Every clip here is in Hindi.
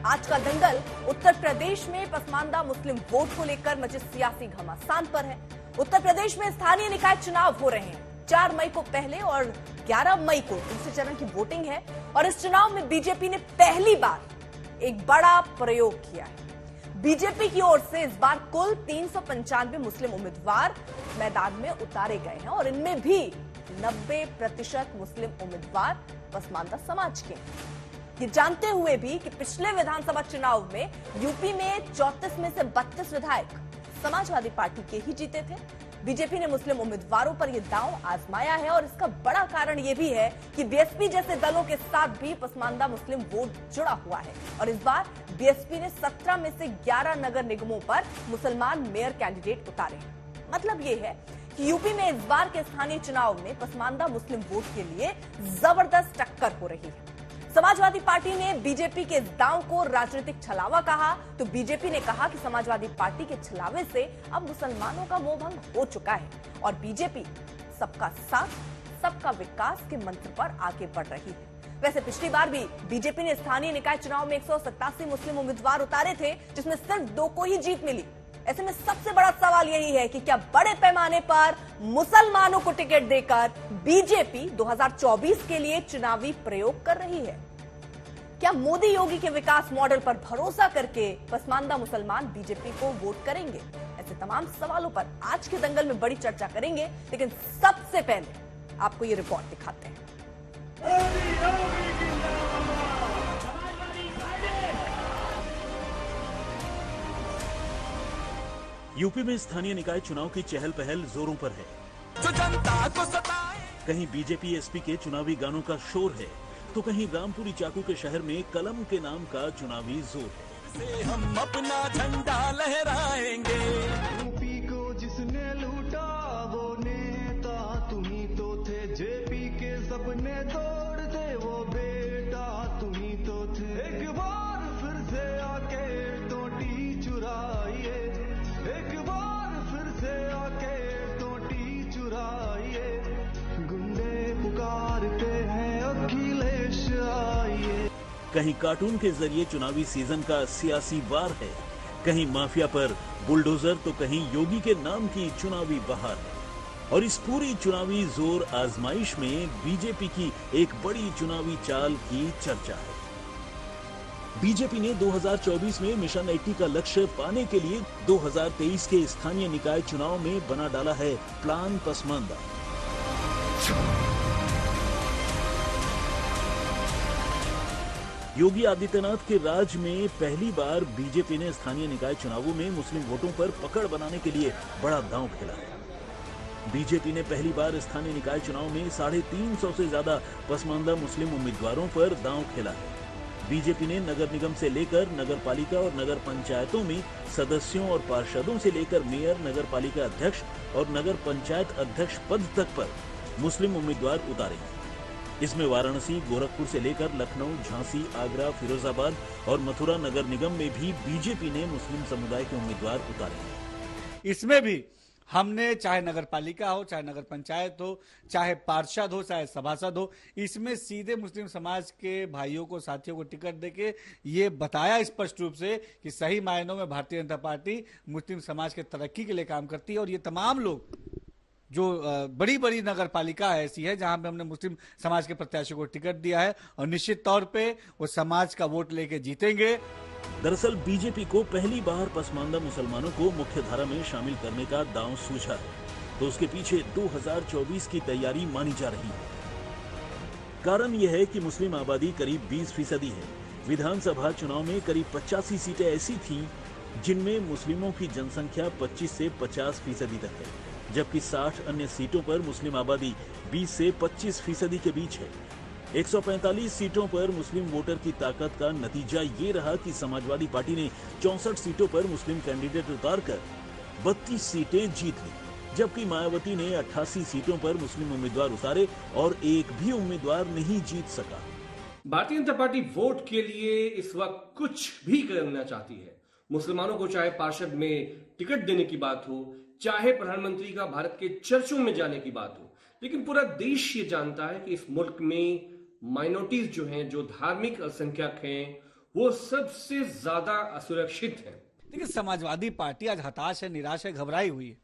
आज का दंगल उत्तर प्रदेश में पसमानदा मुस्लिम वोट को लेकर मचे सियासी घमासान पर है। उत्तर प्रदेश में स्थानीय निकाय चुनाव हो रहे हैं। 4 मई को पहले और 11 मई को दूसरे चरण की वोटिंग है और इस चुनाव में बीजेपी ने पहली बार एक बड़ा प्रयोग किया है। बीजेपी की ओर से इस बार कुल 395 मुस्लिम उम्मीदवार मैदान में उतारे गए हैं और इनमें भी 90% मुस्लिम उम्मीदवार पसमानदा समाज के हैं। ये जानते हुए भी कि पिछले विधानसभा चुनाव में यूपी में 34 में से 32 विधायक समाजवादी पार्टी के ही जीते थे। बीजेपी ने मुस्लिम उम्मीदवारों पर यह दांव आजमाया है और इसका बड़ा कारण यह भी है कि बीएसपी जैसे दलों के साथ भी पसमानदा मुस्लिम वोट जुड़ा हुआ है और इस बार बीएसपी ने 17 में से 11 नगर निगमों पर मुसलमान मेयर कैंडिडेट उतारे हैं। मतलब यह है कि यूपी में इस बार के स्थानीय चुनाव में पसमानदा मुस्लिम वोट के लिए जबरदस्त टक्कर हो रही है। समाजवादी पार्टी ने बीजेपी के इस दांव को राजनीतिक छलावा कहा तो बीजेपी ने कहा कि समाजवादी पार्टी के छलावे से अब मुसलमानों का मोहभंग हो चुका है और बीजेपी सबका साथ सबका विकास के मंत्र पर आगे बढ़ रही है। वैसे पिछली बार भी बीजेपी ने स्थानीय निकाय चुनाव में 187 मुस्लिम उम्मीदवार उतारे थे जिसमें सिर्फ 2 को ही जीत मिली। ऐसे में सबसे बड़ा सवाल यही है कि क्या बड़े पैमाने पर मुसलमानों को टिकट देकर बीजेपी 2024 के लिए चुनावी प्रयोग कर रही है? क्या मोदी योगी के विकास मॉडल पर भरोसा करके पसमानदा मुसलमान बीजेपी को वोट करेंगे? ऐसे तमाम सवालों पर आज के दंगल में बड़ी चर्चा करेंगे, लेकिन सबसे पहले आपको ये रिपोर्ट दिखाते हैं। यूपी में स्थानीय निकाय चुनाव की चहल पहल जोरों पर है। जो जनता को सताए, कहीं बीजेपी एसपी के चुनावी गानों का शोर है तो कहीं रामपुरी चाकू के शहर में कलम के नाम का चुनावी जोर है। हम अपना झंडा लहराएंगे। यूपी को जिसने लूटा वो नेता तुम्ही तो थे, जेपी के सपने तोड़ते वो बेटा तुम्ही तो थे। एक बार फिर से आके टोटी चुराइए, एक बार फिर से आके टोटी चुराइए। गुंडे पुकारते हैं अखिलेश आइए। कहीं कार्टून के जरिए चुनावी सीजन का सियासी वार है, कहीं माफिया पर बुलडोजर तो कहीं योगी के नाम की चुनावी बहार है। और इस पूरी चुनावी जोर आजमाइश में बीजेपी की एक बड़ी चुनावी चाल की चर्चा है। बीजेपी ने 2024 में मिशन 80 का लक्ष्य पाने के लिए 2023 के स्थानीय निकाय चुनाव में बना डाला है प्लान पसमानदा। योगी आदित्यनाथ के राज में पहली बार बीजेपी ने स्थानीय निकाय चुनावों में मुस्लिम वोटों पर पकड़ बनाने के लिए बड़ा दांव खेला है। बीजेपी ने पहली बार स्थानीय निकाय चुनाव में 350 से ज्यादा पसमानदा मुस्लिम उम्मीदवारों पर दांव खेला है। बीजेपी ने नगर निगम से लेकर नगर पालिका और नगर पंचायतों में सदस्यों और पार्षदों से लेकर मेयर, नगर पालिका अध्यक्ष और नगर पंचायत अध्यक्ष पद तक पर मुस्लिम उम्मीदवार उतारे। इसमें वाराणसी, गोरखपुर से लेकर लखनऊ, झांसी, आगरा, फिरोजाबाद और मथुरा नगर निगम में भी बीजेपी ने मुस्लिम समुदाय के उम्मीदवार उतारे। इसमें भी हमने चाहे नगर पालिका हो, चाहे नगर पंचायत हो, चाहे पार्षद हो, चाहे सभासद हो, इसमें सीधे मुस्लिम समाज के भाइयों को, साथियों को टिकट देके ये बताया स्पष्ट रूप से कि सही मायनों में भारतीय जनता पार्टी मुस्लिम समाज के तरक्की के लिए काम करती है। और ये तमाम लोग जो बड़ी बड़ी नगर पालिका ऐसी है जहां पे हमने मुस्लिम समाज के प्रत्याशियों को टिकट दिया है और निश्चित तौर पे वो समाज का वोट लेके जीतेंगे। दरअसल बीजेपी को पहली बार पसमानदा मुसलमानों को मुख्य धारा में शामिल करने का दांव सूझा है तो उसके पीछे 2024 की तैयारी मानी जा रही है। कारण यह है कि मुस्लिम आबादी करीब 20% है। विधानसभा चुनाव में करीब 85 सीटें ऐसी थीं जिनमें मुस्लिमों की जनसंख्या 25 से 50% तक है, जबकि 60 अन्य सीटों पर मुस्लिम आबादी 20 से 25% के बीच है। 145 सीटों पर मुस्लिम वोटर की ताकत का नतीजा ये रहा कि समाजवादी पार्टी ने 64 सीटों पर मुस्लिम कैंडिडेट उतारकर 32 सीटें जीत ली, जबकि मायावती ने 88 सीटों पर मुस्लिम उम्मीदवार उतारे और एक भी उम्मीदवार नहीं जीत सका। भारतीय जनता पार्टी वोट के लिए इस वक्त कुछ भी करना चाहती है। मुसलमानों को चाहे पार्षद में टिकट देने की बात हो, चाहे प्रधानमंत्री का भारत के चर्चों में जाने की बात हो, लेकिन पूरा देश ये जानता है कि इस मुल्क में माइनॉरिटीज जो हैं, जो धार्मिक अल्पसंख्यक हैं, वो सबसे ज्यादा असुरक्षित है। देखिए, समाजवादी पार्टी आज हताश है, निराश है, घबराई हुई है,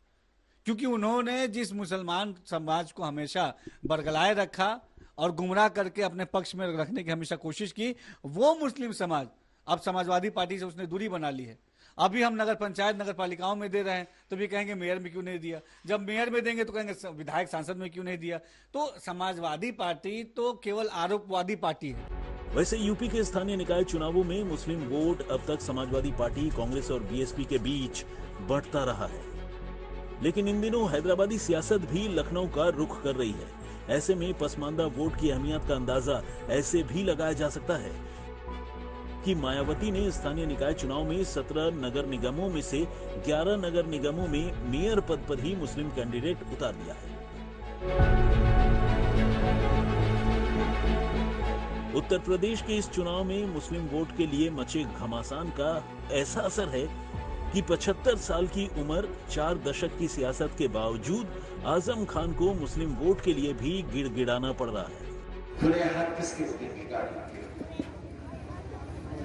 क्योंकि उन्होंने जिस मुसलमान समाज को हमेशा बरगलाए रखा और गुमराह करके अपने पक्ष में रखने की हमेशा कोशिश की, वो मुस्लिम समाज अब समाजवादी पार्टी से उसने दूरी बना ली है। अभी हम नगर पंचायत नगर पालिकाओं में दे रहे हैं तो भी कहेंगे मेयर में क्यों नहीं दिया, जब मेयर में देंगे तो कहेंगे विधायक सांसद में क्यों नहीं दिया। तो समाजवादी पार्टी तो केवल आरोपवादी पार्टी है। वैसे यूपी के स्थानीय निकाय चुनावों में मुस्लिम वोट अब तक समाजवादी पार्टी, कांग्रेस और बीएसपी के बीच बढ़ता रहा है, लेकिन इन दिनों हैदराबादी सियासत भी लखनऊ का रुख कर रही है। ऐसे में पसमानदा वोट की अहमियत का अंदाजा ऐसे भी लगाया जा सकता है कि मायावती ने स्थानीय निकाय चुनाव में 17 नगर निगमों में से 11 नगर निगमों में मेयर पद पर ही मुस्लिम कैंडिडेट उतार दिया है। उत्तर प्रदेश के इस चुनाव में मुस्लिम वोट के लिए मचे घमासान का ऐसा असर है कि 75 साल की उम्र, 4 दशक की सियासत के बावजूद आजम खान को मुस्लिम वोट के लिए भी गिड़गिड़ाना पड़ रहा है।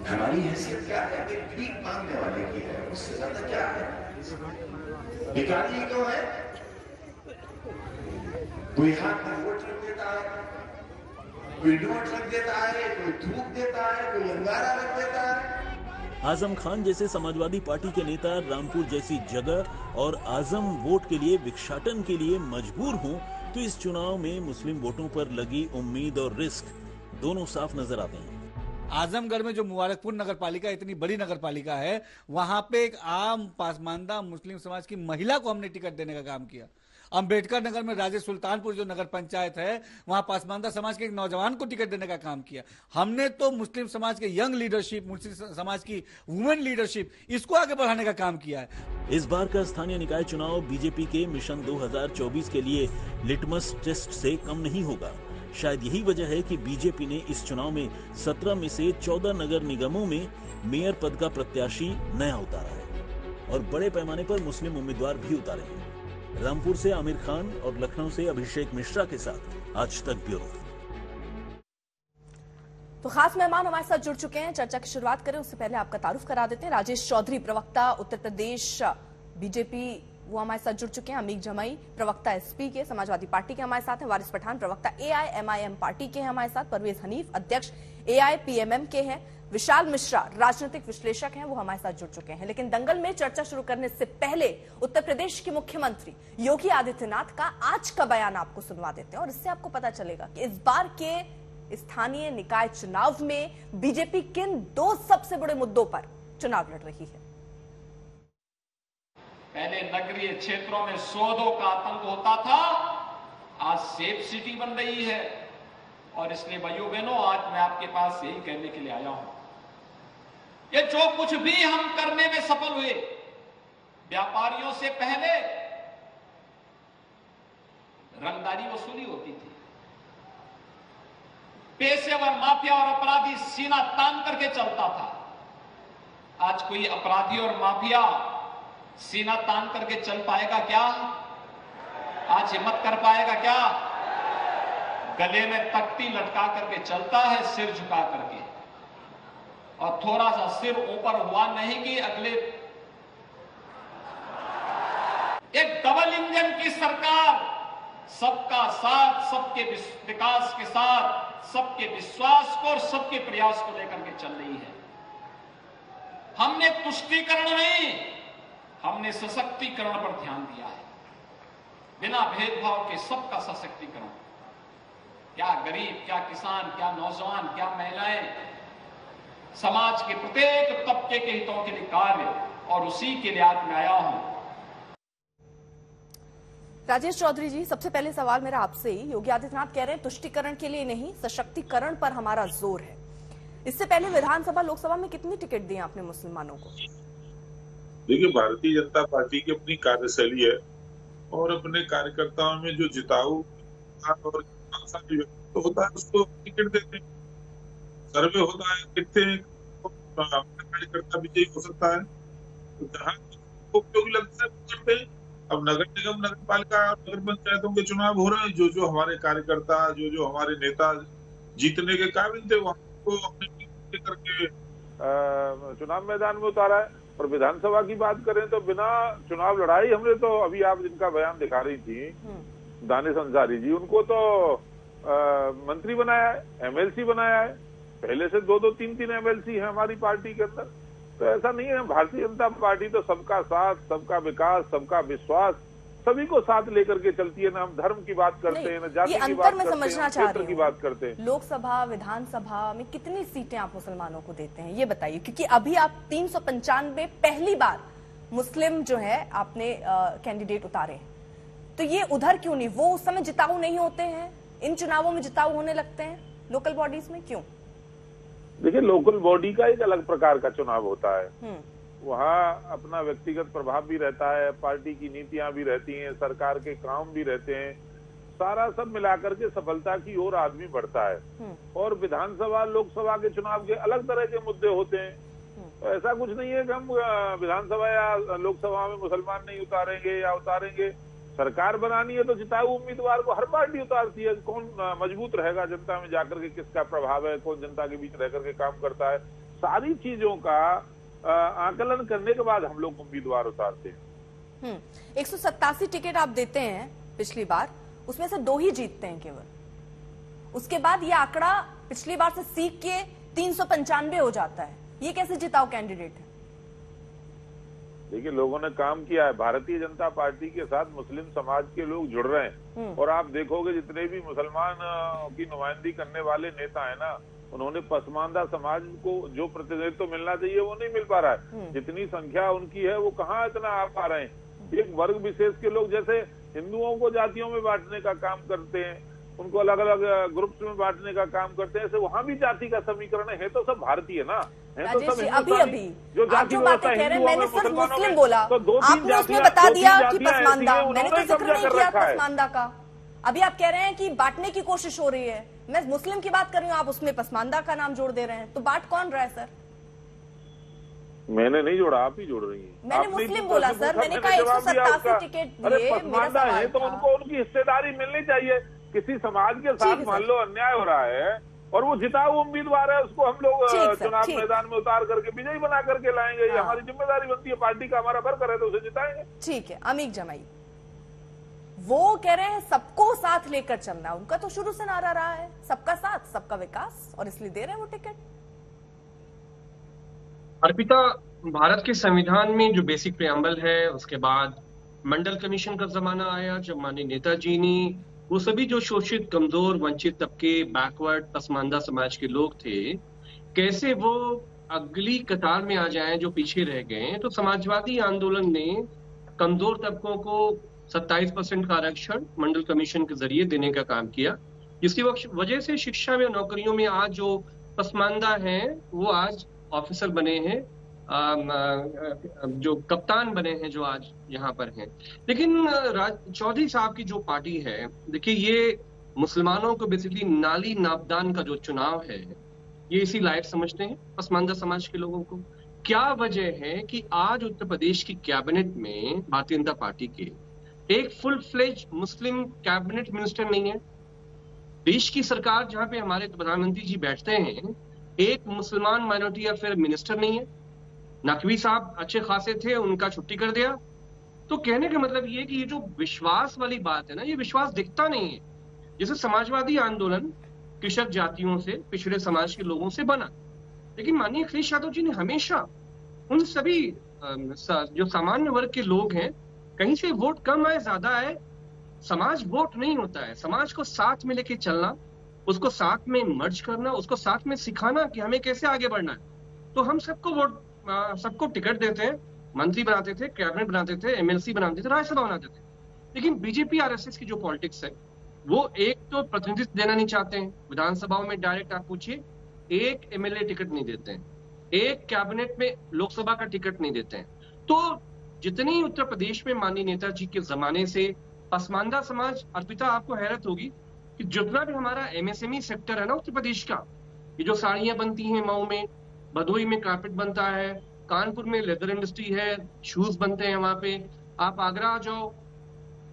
हमारी हैसियत क्या है? भीख मांगने वाले की है, उससे ज्यादा क्या है? भिखारी क्यों है? कोई हाथ में वोट रख देता है, कोई नोट रख देता है, कोई थूक देता है, कोई अंगारा रख देता है। आजम खान जैसे समाजवादी पार्टी के नेता रामपुर जैसी जगह और आजम वोट के लिए भिक्षाटन के लिए मजबूर हों तो इस चुनाव में मुस्लिम वोटों पर लगी उम्मीद और रिस्क दोनों साफ नजर आते हैं। आजमगढ़ में जो मुबारकपुर नगर पालिका इतनी बड़ी नगर पालिका है, वहां पे एक आम पासमानदा मुस्लिम समाज की महिला को हमने टिकट देने का काम किया। अंबेडकर नगर में राजे सुल्तानपुर जो नगर पंचायत है, वहां पासमानदा समाज के एक नौजवान को टिकट देने का काम किया। हमने तो मुस्लिम समाज के यंग लीडरशिप, मुस्लिम समाज की वुमेन लीडरशिप, इसको आगे बढ़ाने का काम किया है। इस बार का स्थानीय निकाय चुनाव बीजेपी के मिशन 2024 के लिए लिटमस टेस्ट से कम नहीं होगा। शायद यही वजह है कि बीजेपी ने इस चुनाव में 17 में से 14 नगर निगमों में मेयर पद का प्रत्याशी नया उतारा है और बड़े पैमाने पर मुस्लिम उम्मीदवार भी उतारे हैं। रामपुर से आमिर खान और लखनऊ से अभिषेक मिश्रा के साथ आज तक ब्यूरो। तो खास मेहमान हमारे साथ जुड़ चुके हैं। चर्चा की शुरुआत करें उससे पहले आपका तारुफ करा देते हैं। राजेश चौधरी, प्रवक्ता उत्तर प्रदेश बीजेपी, वो हमारे साथ जुड़ चुके हैं। अमीक जमाई, प्रवक्ता एसपी के समाजवादी पार्टी के हमारे साथ हैं। वारिस पठान, प्रवक्ता एआईएमआईएम पार्टी के हैं हमारे साथ। परवेज हनीफ, अध्यक्ष एआईपीएमएम के हैं। विशाल मिश्रा, राजनीतिक विश्लेषक हैं, वो हमारे साथ जुड़ चुके हैं। लेकिन दंगल में चर्चा शुरू करने से पहले उत्तर प्रदेश के मुख्यमंत्री योगी आदित्यनाथ का आज का बयान आपको सुनवा देते हैं और इससे आपको पता चलेगा कि इस बार के स्थानीय निकाय चुनाव में बीजेपी किन 2 सबसे बड़े मुद्दों पर चुनाव लड़ रही है। पहले नगरीय क्षेत्रों में सौदों का आतंक होता था, आज सेफ सिटी बन रही है। और इसलिए भाइयों बहनों, आज मैं आपके पास यही कहने के लिए आया हूं कि जो कुछ भी हम करने में सफल हुए, व्यापारियों से पहले रंगदारी वसूली होती थी, पेशेवर माफिया और अपराधी सीना तान करके चलता था। आज कोई अपराधी और माफिया सीना तान करके चल पाएगा क्या? आज हिम्मत कर पाएगा क्या? गले में तख्ती लटका करके चलता है, सिर झुका करके, और थोड़ा सा सिर ऊपर हुआ नहीं कि अगले एक डबल इंजन की सरकार, सबका साथ, सबके विकास के साथ, सबके विश्वास को और सबके प्रयास को लेकर के चल रही है। हमने तुष्टीकरण नहीं, हमने सशक्तिकरण पर ध्यान दिया है। बिना भेदभाव के सबका सशक्तिकरण, क्या गरीब, क्या किसान, क्या नौजवान, क्या महिलाएं, समाज के प्रत्येक तबके के हितों के लिए कार्य, और उसी के लिए आज मैं आया हूं। राजेश चौधरी जी, सबसे पहले सवाल मेरा आपसे ही, योगी आदित्यनाथ कह रहे हैं तुष्टीकरण के लिए नहीं, सशक्तिकरण पर हमारा जोर है। इससे पहले विधानसभा, लोकसभा में कितनी टिकट दी आपने मुसलमानों को? देखिए, भारतीय जनता पार्टी की अपनी कार्यशैली है और अपने कार्यकर्ताओं में जो जिताऊ और तो होता है उसको टिकट देते हैं। सर्वे होता है, कितने कार्यकर्ता विजयी हो सकता है, तो जहाँ उपयोगी लगता है वो करते हैं। अब नगर निगम, नगर पालिका और नगर पंचायतों के चुनाव हो रहे हैं, जो जो हमारे कार्यकर्ता, जो जो हमारे नेता जीतने के काबिल थे, वहां को अपने करके चुनाव मैदान में उतारा है। और विधानसभा की बात करें तो बिना चुनाव लड़ाई हमने तो, अभी आप जिनका बयान दिखा रही थी दानिश अंसारी जी, उनको तो मंत्री बनाया है, एमएलसी बनाया है। पहले से 2-2, 3-3 एमएलसी है हमारी पार्टी के अंदर। तो ऐसा नहीं है, भारतीय जनता पार्टी तो सबका साथ, सबका विकास, सबका विश्वास, सभी को साथ लेकर के चलती है। ना हम धर्म की बात करते हैं, ना जाति की बात करते हैं, क्षेत्र की बात करते हैं। लोकसभा विधानसभा में कितनी सीटें आप मुसलमानों को देते हैं ये बताइए, क्योंकि अभी आप 395 पहली बार मुस्लिम जो है आपने कैंडिडेट उतारे, तो ये उधर क्यों नहीं? वो उस समय जिताऊ नहीं होते हैं, इन चुनावों में जिताऊ होने लगते हैं लोकल बॉडीज में, क्यों? देखिए, लोकल बॉडी का एक अलग प्रकार का चुनाव होता है। वहाँ अपना व्यक्तिगत प्रभाव भी रहता है, पार्टी की नीतियां भी रहती हैं, सरकार के काम भी रहते हैं, सारा सब मिलाकर के सफलता की ओर आदमी बढ़ता है। और विधानसभा लोकसभा के चुनाव के अलग तरह के मुद्दे होते हैं। तो ऐसा कुछ नहीं है कि हम विधानसभा या लोकसभा में मुसलमान नहीं उतारेंगे या उतारेंगे। सरकार बनानी है तो जिताऊ उम्मीदवार को हर पार्टी उतारती है। कौन मजबूत रहेगा जनता में जाकर के, किसका प्रभाव है, कौन जनता के बीच रह करके काम करता है, सारी चीजों का आकलन करने के बाद हम लोग उम्मीदवार उतारते हैं। 187 टिकट आप देते हैं पिछली बार, उसमें से 2 ही जीतते हैं केवल। उसके बाद ये आंकड़ा पिछली बार से सीख के 395 हो जाता है। ये कैसे जिताऊ कैंडिडेट है? देखिए, लोगों ने काम किया है। भारतीय जनता पार्टी के साथ मुस्लिम समाज के लोग जुड़ रहे हैं। और आप देखोगे जितने भी मुसलमान की नुमाइंदगी करने वाले नेता है ना, उन्होंने पसमानदा समाज को जो प्रतिनिधित्व मिलना चाहिए वो नहीं मिल पा रहा है। जितनी संख्या उनकी है वो कहाँ इतना आ पा रहे हैं। एक वर्ग विशेष के लोग, जैसे हिंदुओं को जातियों में बांटने का काम करते हैं, उनको अलग अलग ग्रुप्स में बांटने का काम करते हैं, ऐसे वहाँ भी जाति का समीकरण है तो सब भारतीय ना है, तो सब अभी जो जाति व्यवस्था हिंदुओं में मुसलमानों में बोला, तो 2-3 जातियां बता दिया कि पसमानदा, मैंने तो जिक्र नहीं किया पसमानदा का। अभी आप कह रहे हैं कि बांटने की कोशिश हो रही है। मैं मुस्लिम की बात कर रही हूँ, आप उसमें पसमानदा का नाम जोड़ दे रहे हैं, तो बांट कौन रहा है सर? मैंने नहीं जोड़ा, आप ही जोड़ रही हैं। मैंने मुस्लिम बोला सर, मैंने कहा 187 टिकट दिए, पसमानदा है तो उनको उनकी हिस्सेदारी मिलनी चाहिए। किसी समाज के साथ मान लो अन्याय हो रहा है और वो जिताऊ उम्मीदवार है, उसको हम लोग चुनाव मैदान में उतार करके विजयी बना करके लाएंगे। ये हमारी जिम्मेदारी बनती है, पार्टी का हमारा वर्कर है तो उसे जिताएंगे। ठीक है। अमीक जमाई वो कह रहे हैं सबको साथ लेकर चलना, उनका तो शुरू से नारा रहा है सबका साथ सबका विकास, और इसलिए दे रहे हैं वो टिकट। अर्पिता, भारत के संविधान में जो बेसिक प्रेम्बल है, उसके बाद मंडल कमीशन का जमाना आया जब माननीय नेताजी ने वो सभी जो शोषित, कमजोर, वंचित तबके, बैकवर्ड, पसमानदा समाज के लोग थे, कैसे वो अगली कतार में आ जाएं जो पीछे रह गए। तो समाजवादी आंदोलन ने कमजोर तबकों को 27% का आरक्षण मंडल कमीशन के जरिए देने का काम किया, जिसकी वजह से शिक्षा में, नौकरियों में आज जो पसमानदा हैं वो आज ऑफिसर बने हैं, जो कप्तान बने हैं, जो आज यहाँ पर हैं। लेकिन चौधरी साहब की जो पार्टी है, देखिए ये मुसलमानों को बेसिकली नाली नापदान का जो चुनाव है ये इसी लायक समझते हैं पसमानदा समाज के लोगों को। क्या वजह है कि आज उत्तर प्रदेश की कैबिनेट में भारतीय जनता पार्टी के एक फुल फ्लेज मुस्लिम कैबिनेट मिनिस्टर नहीं है? देश की सरकार जहां पे हमारे प्रधानमंत्री जी बैठते हैं, एक मुसलमान माइनॉरिटी अफेयर मिनिस्टर नहीं है। नकवी साहब अच्छे खासे थे, उनका छुट्टी कर दिया। तो कहने का मतलब ये कि ये जो विश्वास वाली बात है ना, ये विश्वास दिखता नहीं है। जैसे समाजवादी आंदोलन कृषक जातियों से, पिछड़े समाज के लोगों से बना, लेकिन माननीय अखिलेश यादव जी ने हमेशा उन सभी जो सामान्य वर्ग के लोग हैं, कहीं से वोट कम आए ज्यादा आए, समाज वोट नहीं होता है। समाज को साथ में लेके चलना, उसको साथ में मर्ज करना, उसको साथ में सिखाना कि हमें कैसे आगे बढ़ना है। तो हम सबको टिकट देते हैं, मंत्री बनाते थे, कैबिनेट बनाते थे, एमएलसी बनाते थे, राज्यसभा बनाते थे। लेकिन बीजेपी आरएसएस की जो पॉलिटिक्स है वो एक तो प्रतिनिधित्व देना नहीं चाहते हैं। विधानसभाओं में डायरेक्ट आप पूछिए, एक एमएलए टिकट नहीं देते हैं, एक कैबिनेट में लोकसभा का टिकट नहीं देते हैं। तो जितनी उत्तर प्रदेश में माननीय नेताजी के जमाने से पसमानदा समाज, अर्पिता आपको हैरत होगी कि जितना भी हमारा एमएसएमई सेक्टर है ना उत्तर प्रदेश का, ये जो साड़ियां बनती हैं मऊ में, भदोही में कारपेट बनता है, कानपुर में लेदर इंडस्ट्री है, शूज बनते हैं वहां पे, आप आगरा आ जाओ,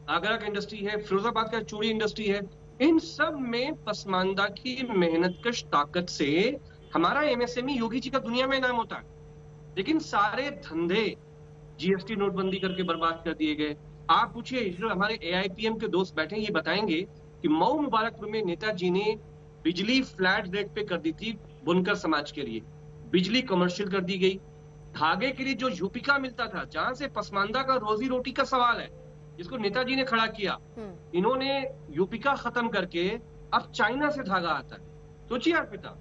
आगरा की इंडस्ट्री है, फिरोजाबाद का चूड़ी इंडस्ट्री है, इन सब में पसमानदा की मेहनतकश ताकत से हमारा एमएसएमई योगी जी का दुनिया में नाम होता है, लेकिन सारे धंधे जीएसटी नोटबंदी करके बर्बाद कर दिए गए। आप पूछिए, जो हमारे एआईपीएम के दोस्त बैठे हैं, ये बताएंगे कि मऊ मुबारकपुर में नेताजी ने बिजली फ्लैट रेट पे कर दी थी बुनकर समाज के लिए, बिजली कमर्शियल कर दी गई। धागे के लिए जो यूपिका मिलता था, जहां से पसमानदा का रोजी रोटी का सवाल है, जिसको नेताजी ने खड़ा किया, इन्होंने यूपिका खत्म करके अब चाइना से धागा आता है। सोचिए अर्पिता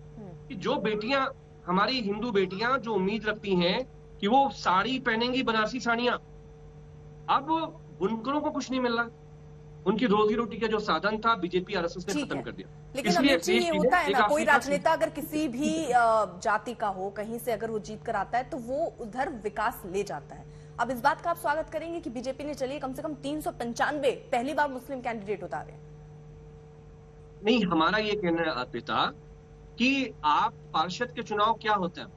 कि जो बेटियां, हमारी हिंदू बेटियां जो उम्मीद रखती हैं कि वो साड़ी पहनेंगी, बनारसी साड़ियां, अब बुनकरों को कुछ नहीं मिल रहा। उनकी रोजी रोटी का जो साधन था बीजेपी आरएसएस ने खत्म कर दिया। लेकिन अमित जी, ये होता है ना, कोई राजनेता अगर किसी भी जाति का हो, कहीं से अगर वो जीत कर आता है तो वो उधर विकास ले जाता है। अब इस बात का आप स्वागत करेंगे कि बीजेपी ने चलिए कम से कम 395 पहली बार मुस्लिम कैंडिडेट उतारे। नहीं, हमारा ये कहना है अर्पिता कि आप पार्षद के चुनाव क्या होता है,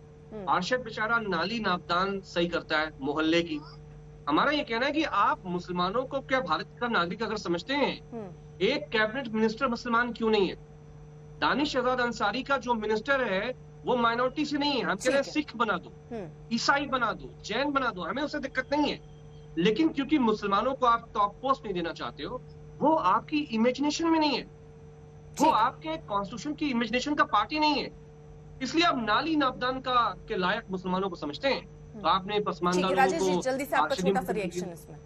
पार्षद बेचारा नाली नापदान सही करता है मोहल्ले की। हमारा ये कहना है कि आप मुसलमानों को क्या भारत का नागरिक अगर समझते हैं, एक कैबिनेट मिनिस्टर मुसलमान क्यों नहीं है? दानिश आजाद अंसारी का जो मिनिस्टर है वो माइनॉरिटी से नहीं है। हम कह रहे हैं सिख बना दो, ईसाई बना दो, जैन बना दो, हमें उससे दिक्कत नहीं है। लेकिन क्योंकि मुसलमानों को आप टॉप पोस्ट नहीं देना चाहते हो, वो आपकी इमेजिनेशन में नहीं है, वो आपके कॉन्स्टिट्यूशन की इमेजिनेशन का पार्टी नहीं है, इसलिए आप नाली नापदान का के लायक मुसलमानों को समझते हैं। तो आपने पसमानदा लोगों को जल्दी से आपका छोटा सा रिएक्शन इसमें।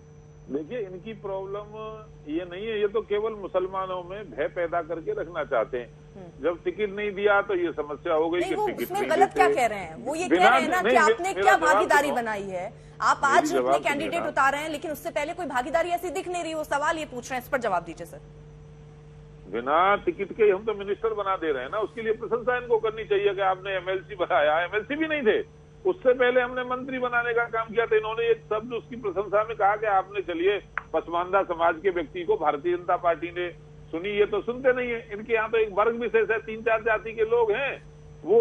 देखिए, इनकी प्रॉब्लम ये नहीं है, ये तो केवल मुसलमानों में भय पैदा करके रखना चाहते हैं। जब टिकट नहीं दिया तो ये समस्या हो गई कि टिकट नहीं गलत क्या कह रहे हैं? वो ये कह रहे हैं ना कि आपने क्या भागीदारी बनाई है। आप आज अपने कैंडिडेट उतार रहे हैं, लेकिन उससे पहले कोई भागीदारी ऐसी दिख नहीं रही। वो सवाल ये पूछ रहे हैं, इस पर जवाब दीजिए सर। बिना टिकट के हम तो मिनिस्टर बना दे रहे हैं ना, उसके लिए प्रशंसा इनको करनी चाहिए कि आपने एमएलसी बनाया। एमएलसी भी नहीं थे, उससे पहले हमने मंत्री बनाने का काम किया था। इन्होंने एक शब्द उसकी प्रशंसा में कहा कि आपने चलिए पसमानदा समाज के व्यक्ति को भारतीय जनता पार्टी ने सुनी। ये तो सुनते नहीं है। इनके यहाँ तो एक वर्ग विशेष है, 3-4 जाति के लोग हैं, वो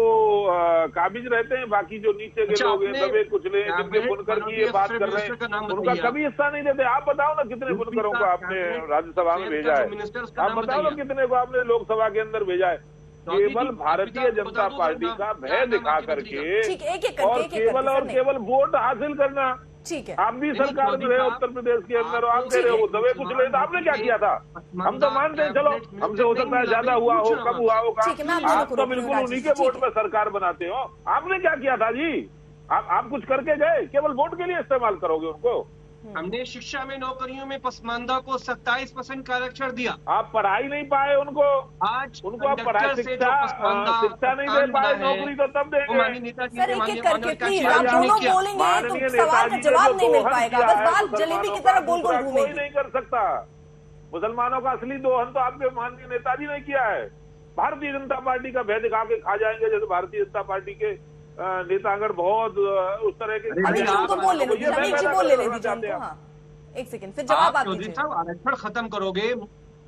काबिज रहते हैं। बाकी जो नीचे के लोग हैं, दबे कुचले, जिनके बुनकर की ये बात कर रहे हैं, उनका कभी हिस्सा नहीं देते। आप बताओ ना कितने बुनकरों को आपने राज्यसभा में भेजा है? आप बताओ ना कितने को आपने लोकसभा के अंदर भेजा है? केवल भारतीय जनता पार्टी का भय दिखा करके और केवल वोट हासिल करना। ठीक है, आप भी सरकार में रहे उत्तर प्रदेश के अंदर, आप दे रहे हो दबे कुछ ले, तो आपने क्या किया था? हम तो मानते हैं, चलो हमसे हो सकता है ज्यादा हुआ हो, कम हुआ हो, आप तो बिल्कुल उन्हीं के वोट में सरकार बनाते हो। आपने क्या किया था जी? आप कुछ करके गए? केवल वोट के लिए इस्तेमाल करोगे उनको? हमने शिक्षा में नौकरियों में पसमानदा को 27% का आरक्षण दिया। आप पढ़ाई नहीं पाए उनको, आज उनको आप पढ़ाई शिक्षा नहीं दे पाए, नौकरी तो तब देंगे। सर एक एक करके प्लीज, आप दोनों बोलेंगे तो सवाल का जवाब नहीं मिल पाएगा, बस बाल जलेबी की तरह गोल गोल घूमेंगे। कोई नहीं कर सकता। मुसलमानों का असली दोहन तो आपके माननीय नेताजी ने किया है। भारतीय जनता पार्टी का भय दिखा के खा जाएंगे, जैसे भारतीय जनता पार्टी के नेतागण बहुत उस तरह के। बोल लेने दीजिए, एक सेकंड, फिर जवाब आप दीजिए। आरक्षण खत्म करोगे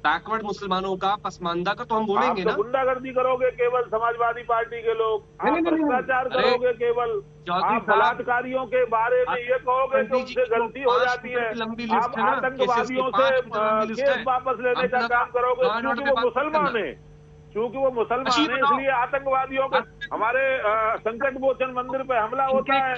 बैकवर्ड मुसलमानों का, पसमानदा का, तो हम बोलेंगे ना। गुंडागर्दी करोगे केवल समाजवादी पार्टी के लोग, भ्रष्टाचार करोगे केवल, आप बलात्कारियों के बारे में ये कहोगे कि उनसे गलती हो जाती है, आप आतंकवादियों से केस वापस लेने का काम करोगे क्योंकि वो मुसलमान है, क्योंकि वो मुसलमान है इसलिए आतंकवादियों को। हमारे संकट मोचन मंदिर पे हमला होता है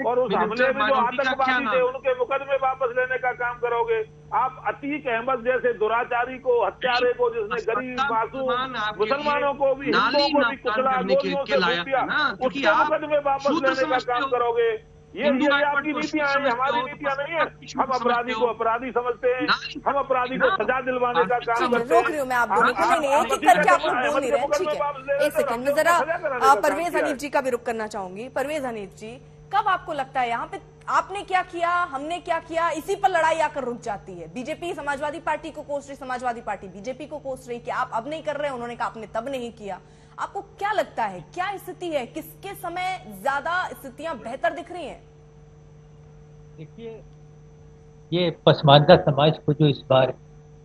और उस हमले में जो आतंकवादी थे उनके मुकदमे वापस लेने का काम करोगे। आप अतीक अहमद जैसे दुराचारी को, हत्यारे को, जिसने गरीब मासूम मुसलमानों को भी, हिंदुओं को भी कुचला, गोलियों से लूट दिया, उसके मुकदमे वापस लेने का काम करोगे। ये आपकी नीतियां हैं, हमारी नीतियां नहीं है। हम अपराधी को अपराधी समझते हैं, हम अपराधी को सजा दिलवाने का काम करते हैं। रोक रही हूँ मैं आप दोनों को, नहीं एक एक करके आप लोग बोल नहीं रहे। ठीक है, एक सेकंड में जरा परवेज हनीफ जी का भी रुख करना चाहूंगी। परवेज हनीफ जी, कब आपको लगता है यहाँ पे आपने क्या किया, हमने क्या किया, इसी पर लड़ाई आकर रुक जाती है? बीजेपी समाजवादी पार्टी को कोस रही, समाजवादी पार्टी बीजेपी को कोस रही कि आप अब नहीं कर रहे, उन्होंने कहा आपने तब नहीं किया। आपको क्या लगता है क्या स्थिति है, किसके समय ज्यादा स्थितियां बेहतर दिख रही हैं? देखिए, ये पसमानदा समाज को जो इस बार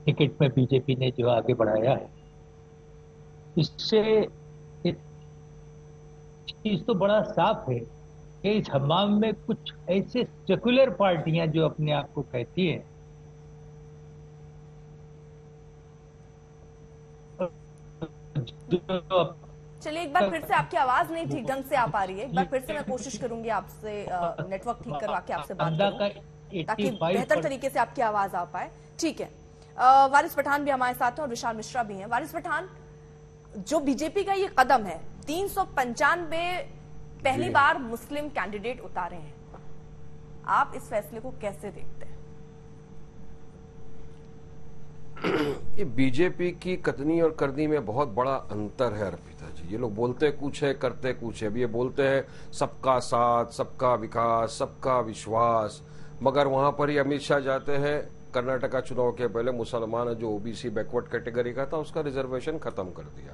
टिकट में बीजेपी ने जो आगे बढ़ाया है, इससे एक चीज तो बड़ा साफ है कि इस हमाम में कुछ ऐसे सेकुलर पार्टियां जो अपने आप को कहती हैं, चलिए एक बार फिर से आपकी आवाज नहीं ठीक ढंग से आ पा रही है, एक बार फिर से मैं कोशिश करूंगी आपसे नेटवर्क ठीक करवा के आपसे बात करूं ताकि बेहतर तरीके से आपकी आवाज आ पाए। ठीक है, वारिस पठान भी हमारे साथ हैं और विशाल मिश्रा भी हैं। वारिस पठान, जो बीजेपी का ये कदम है, 395 पहली बार मुस्लिम कैंडिडेट उतारे हैं, आप इस फैसले को कैसे देखते हैं? ये बीजेपी की कथनी और करनी में बहुत बड़ा अंतर है अर्पिता जी। ये लोग बोलते कुछ है, करते कुछ है। अब ये बोलते हैं सबका साथ, सबका विकास, सबका विश्वास, मगर वहां पर ही अमित शाह जाते हैं। कर्नाटका चुनाव के पहले मुसलमान जो ओबीसी बैकवर्ड कैटेगरी का था उसका रिजर्वेशन खत्म कर दिया।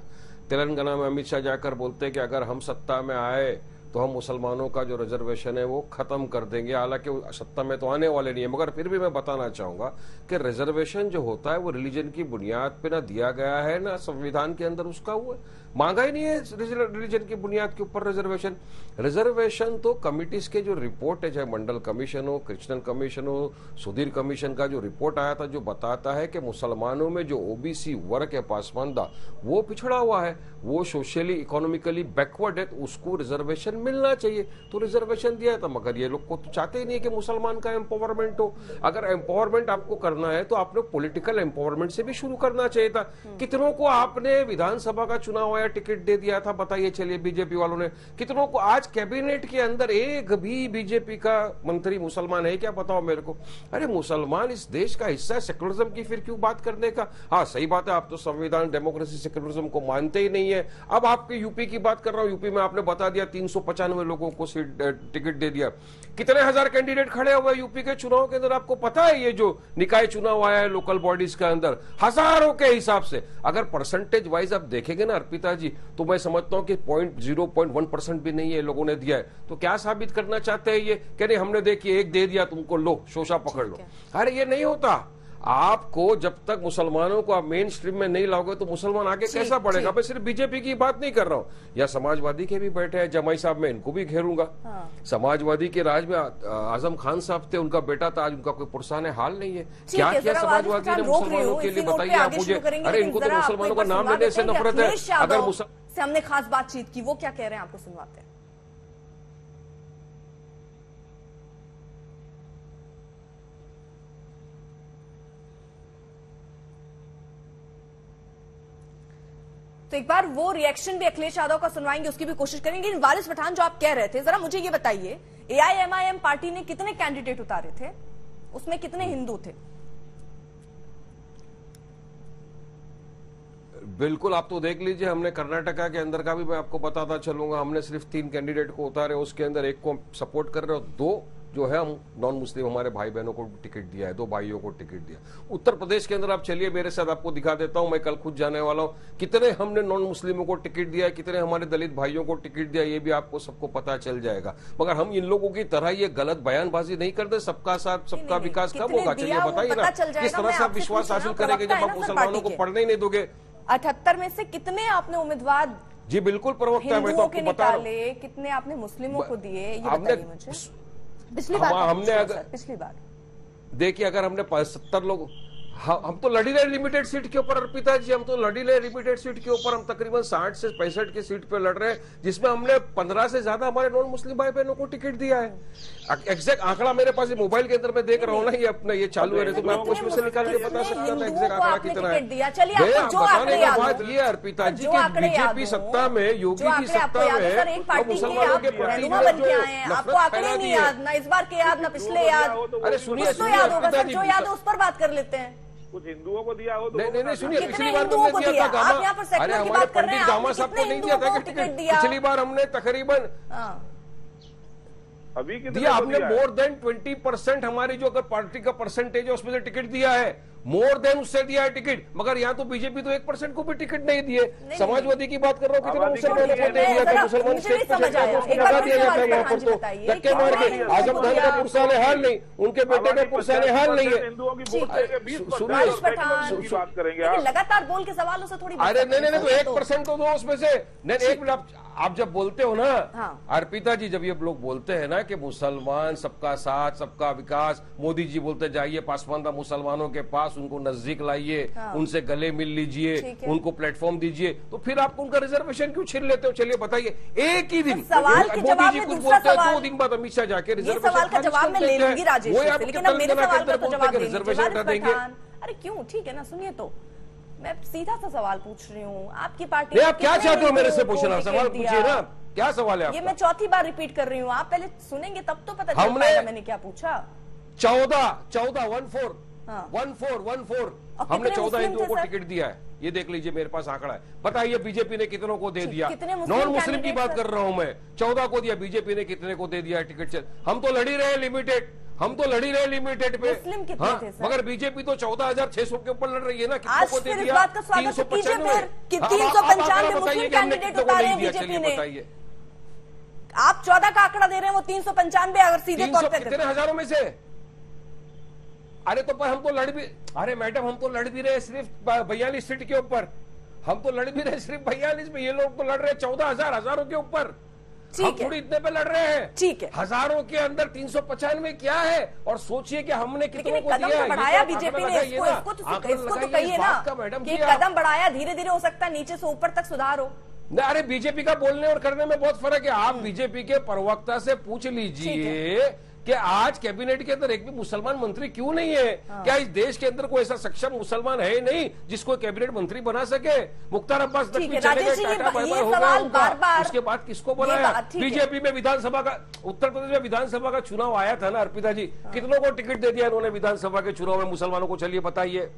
तेलंगाना में अमित शाह जाकर बोलते हैं कि अगर हम सत्ता में आए तो हम मुसलमानों का जो रिजर्वेशन है वो खत्म कर देंगे। हालांकि वो सत्ता में तो आने वाले नहीं है, मगर फिर भी मैं बताना चाहूंगा कि रिजर्वेशन जो होता है वो रिलीजन की बुनियाद पे ना दिया गया है, ना संविधान के अंदर उसका वो मांगा ही नहीं है रिलीजन की बुनियाद के ऊपर रिजर्वेशन। रिजर्वेशन तो कमिटीज के जो रिपोर्ट है, चाहे मंडल कमीशन हो, कृष्णन कमीशन हो, सुधीर कमीशन का जो रिपोर्ट आया था जो बताता है कि मुसलमानों में जो ओबीसी वर्ग है पासमानदा वो पिछड़ा हुआ है, वो सोशली इकोनॉमिकली बैकवर्ड है, तो उसको रिजर्वेशन मिलना चाहिए। तो रिजर्वेशन दिया था, मगर ये लोग को तो चाहते ही नहीं कि मुसलमान का एम्पावरमेंट हो। अगर एम्पावरमेंट आपको करना है तो आपने पॉलिटिकल एम्पावरमेंट से भी शुरू करना चाहिए था। कितनों को आपने विधानसभा का चुनाव आया टिकट दे दिया था, बताइए चलिए बीजेपी वालों ने। कितनों को आज कैबिनेट के अंदर एक भी बीजेपी का मंत्री मुसलमान है क्या, बताओ मेरे को। अरे मुसलमान इस देश का हिस्सा है, सेक्युलरिज्म की फिर क्यों बात करने का। हाँ सही बात है, आप तो संविधान, डेमोक्रेसी, सेक्युलरिज्म को मानते ही नहीं है। अब आपके यूपी की बात कर रहा हूं, यूपी में आपने बता दिया 395 लोगों को सीट टिकट दे दिया। कितने हजार कैंडिडेट खड़े हुए यूपी के चुनाव के अंदर, आपको पता है। ये जो निकाय चुनाव आया है लोकल बॉडीज के अंदर, हजारों के हिसाब से अगर परसेंटेज वाइज आप देखेंगे ना अर्पिता जी, तो मैं समझता हूं कि 0.1% भी नहीं है लोगों ने दिया है। तो क्या साबित करना चाहते हैं ये, कह रहे हमने देखिए एक दे दिया तुमको, लो शोषा पकड़ लो। अरे ये नहीं होता। आपको जब तक मुसलमानों को आप मेन स्ट्रीम में नहीं लाओगे तो मुसलमान आगे कैसा बढ़ेगा। मैं सिर्फ बीजेपी की बात नहीं कर रहा हूं, या समाजवादी के भी बैठे हैं जमाई साहब, मैं इनको भी घेरूंगा। समाजवादी के राज में आजम खान साहब थे, उनका बेटा था, आज उनका कोई पुरसाने हाल नहीं है। क्या किया समाजवादी ने मुसलमानों के लिए, बताइए आप मुझे। अरे इनको तो मुसलमानों का नाम लेने से नफरत है। अगर से हमने खास बातचीत की, वो क्या कह रहे हैं आपको सुनवाते हैं। तो एक बार वो रिएक्शन भी अखिलेश यादव का सुनवाएंगे, उसकी भी कोशिश करेंगे। वारिस पठान, जो आप कह रहे थे, जरा मुझे ये बताइए, एआईएमआईएम पार्टी ने कितने कैंडिडेट उतारे थे, उसमें कितने हिंदू थे? बिल्कुल, आप तो देख लीजिए, हमने कर्नाटका के अंदर का भी मैं आपको बताता चलूंगा। हमने सिर्फ 3 कैंडिडेट को उतारे, उसके अंदर एक को सपोर्ट कर रहे हो, 2 जो है हम नॉन मुस्लिम हमारे भाई बहनों को टिकट दिया है, 2 भाइयों को टिकट दिया। उत्तर प्रदेश के अंदर आप चलिए मेरे साथ, आपको दिखा देता हूं, मैं कल खुद जाने वाला हूं। कितने हमने नॉन मुस्लिमों को टिकट दिया है, कितने हमारे दलित भाइयों को टिकट दिया, ये भी आपको सबको पता चल जाएगा। मगर हम इन लोगों की तरह ये गलत बयानबाजी नहीं करते। सबका साथ, सबका विकास कब होगा, चलिए बताइए ना, किस तरह से आप विश्वास हासिल करेंगे जब आप मुसलमानों को पढ़ने ही नहीं दोगे। 78 में से कितने आपने उम्मीदवार जी बिल्कुल प्रवक्ता, मैं तो आपको बता रहा हूं, कितने आपने मुस्लिमों को दिए, ये बताइए मुझे। पिछली बार पिछली बार देखिए, अगर हमने 70 लोग, हम तो लड़ी रहे लिमिटेड सीट के ऊपर अर्पिता जी, हम तो लड़ी रहे लिमिटेड सीट के ऊपर। हम तकरीबन 60 से 65 की सीट पे लड़ रहे हैं, जिसमें हमने 15 से ज्यादा हमारे नॉन मुस्लिम भाई बहनों को टिकट दिया है। एग्जैक्ट आंकड़ा मेरे पास मोबाइल के अंदर मैं देख रहा हूँ ना, ये अपना ये चालू है, तो मैं आपको उसमें से निकाल के बता सकता था एग्जैक्ट आंकड़ा कितना है। बताने का बात ये अर्पिता जी की बीजेपी सत्ता में, योगी की सत्ता में मुसलमानों के प्रति आपको आंकड़े नहीं याद, ना इस बार के याद, ना पिछले याद। अरे सुनिए, जो याद है उस पर बात कर लेते हैं। कुछ हिंदुओं को दिया हो तो नहीं सुनिए, पिछली बार हमने दिया था गामा, अरे हमारे पंडित गामा साहब को नहीं दिया था टिकट। पिछली बार हमने तकरीबन अभी दिया, हमने मोर देन 20% हमारी जो अगर पार्टी का परसेंटेज है उसमें से टिकट दिया है, मोर देन उससे दिया है टिकट। मगर यहाँ तो बीजेपी तो 1% को भी टिकट नहीं दिए। समाजवादी की बात कर रहा हूँ, कितना मुसलमानों को दे दिया था, मुसलमान स्टेट पर लगा दिया जाता है यहाँ पर तो धक्के मार के। आजम खान का पुरसाने हाल नहीं, उनके बेटे का पुरसाने हाल नहीं है। सुनिए, लगातार बोल के सवालों से थोड़ी, अरे नहीं तो 1% तो दो उसमें से। नहीं, एक मिनट, आप जब बोलते हो ना अर्पिता जी, जब ये लोग बोलते हैं ना कि मुसलमान सबका साथ, सबका विकास, मोदी जी बोलते जाइए पासमानदा मुसलमानों के पास, पास, उनको नजदीक लाइए, उनसे गले मिल लीजिए, उनको प्लेटफॉर्म दीजिए, तो फिर आप उनका रिजर्वेशन क्यों छीन लेते हो? चलिए बताइए। एक ही दिन सवाल के जवाब में दूसरा सवाल, 2 दिन बाद अमित शाह जाके रिजर्वेशन सवाल का जवाब मैं ले लूंगी राजेश से, लेकिन अब मेरे सवाल का तो जवाब रिजर्वेशन हटा देंगे। अरे क्यों, ठीक है ना, सुनिए तो मैं सीधा सा सवाल पूछ रही हूँ, आपकी पार्टी आप क्या चाहते हो मेरे से पूछना? सवाल पूछिए ना, क्या सवाल है आपका? ये मैं चौथी बार रिपीट कर रही हूँ, आप पहले सुनेंगे तब तो पता चल पाएगा मैंने क्या पूछा। 14 हमने 14 हिंदुओं को टिकट दिया है, ये देख लीजिए मेरे पास आंकड़ा है। बताइए बीजेपी ने कितनों को दे दिया? नॉन मुस्लिम की बात कर रहा हूं मैं। 14 को दिया, बीजेपी ने कितने को दे दिया टिकट से? हम तो लड़ी रहे लिमिटेड, पे। हाँ, मगर बीजेपी तो 14,600 के ऊपर लड़ रही है ना, कितनों को दे दिया? 395 मुस्लिम कैंडिडेट उतारे हैं बीजेपी ने। बताइए, आप 14 का आंकड़ा दे रहे हैं, वो 395 अगर सीधे तौर पे कितने हजारों में से? अरे तो पर हम तो लड़ भी, अरे मैडम हम तो लड़ भी रहे सिर्फ 42 सीट के ऊपर, हम तो लड़ भी रहे सिर्फ 42 में, ये लोग तो लड़ रहे 14,000 हजारों के ऊपर। हम थोड़ी इतने पे लड़ रहे हैं, ठीक है, हजारों के अंदर 395 क्या है? और सोचिए कि हमने कितनों को दिया है। बढ़ाया बीजेपी ने, इसको तो कहिए ना कि कदम बढ़ाया, धीरे धीरे हो सकता है नीचे से ऊपर तक सुधार हो। अरे बीजेपी का बोलने और करने में बहुत फर्क है। आप बीजेपी के प्रवक्ता से पूछ लीजिए कि आज कैबिनेट के अंदर एक भी मुसलमान मंत्री क्यों नहीं है? क्या इस देश के अंदर कोई ऐसा सक्षम मुसलमान है नहीं जिसको कैबिनेट मंत्री बना सके? मुख्तार अब्बास नकवी चले गए, टाटा बाय बाय हो गया उनका, उसके बाद किसको बनाया? बीजेपी में विधानसभा का, उत्तर प्रदेश में विधानसभा का चुनाव आया था ना अर्पिता जी, कितनों को टिकट दे दिया इन्होंने विधानसभा के चुनाव में मुसलमानों को? चलिए बताइए,